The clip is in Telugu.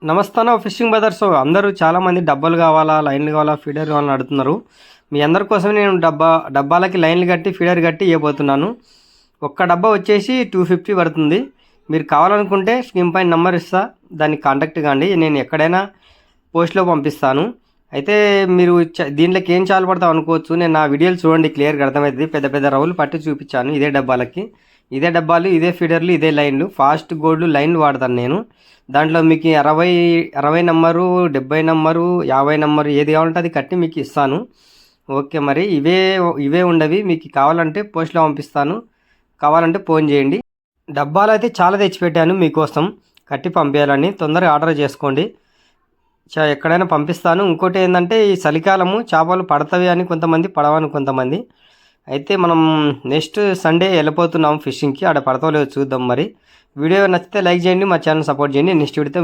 నమస్తాన ఫిషింగ్ బ్రదర్స్. అందరూ చాలామంది డబ్బాలు కావాలా, లైన్లు కావాలా, ఫీడర్ కావాలని అడుగుతున్నారు. మీ అందరి కోసమే నేను డబ్బాలకి లైన్లు కట్టి ఫీడర్ కట్టి ఇవ్వబోతున్నాను. ఒక్క డబ్బా వచ్చేసి 250 పడుతుంది. మీరు కావాలనుకుంటే స్క్రీన్ పైన నెంబర్ ఇస్తా, దాన్ని కాంటాక్ట్ కాండి. నేను ఎక్కడైనా పోస్ట్లో పంపిస్తాను. అయితే మీరు దీంట్లోకి ఏం చాలు పడతాం అనుకోవచ్చు. నేను నా వీడియోలు చూడండి, క్లియర్గా అర్థమవుతుంది. పెద్ద పెద్ద రౌలు పట్టి చూపించాను. ఇదే డబ్బాలకి ఇదే డబ్బాలు, ఇదే ఫీడర్లు, ఇదే లైన్లు. ఫాస్ట్ గోల్డ్ లైన్లు వాడతాను నేను. దాంట్లో మీకు 60 నెంబరు, 70 నెంబరు, 50 నెంబరు ఏది కావాలంటే అది కట్టి మీకు ఇస్తాను. ఓకే, మరి ఇవే ఉండవి. మీకు కావాలంటే పోస్ట్లో పంపిస్తాను, కావాలంటే ఫోన్ చేయండి. డబ్బాలు అయితే చాలా తెచ్చిపెట్టాను మీకోసం, కట్టి పంపించాలని. తొందరగా ఆర్డర్ చేసుకోండి, ఎక్కడైనా పంపిస్తాను. ఇంకోటి ఏంటంటే ఈ చలికాలము చేపలు పడతవి అని కొంతమంది, పడవని కొంతమంది. అయితే మనం నెక్స్ట్ సండే వెళ్ళిపోతున్నాం ఫిషింగ్కి. ఆడ పడతలేదు చూద్దాం. మరి వీడియో నచ్చితే లైక్ చేయండి, మా ఛానల్ సపోర్ట్ చేయండి. నెక్స్ట్ వీడియోతో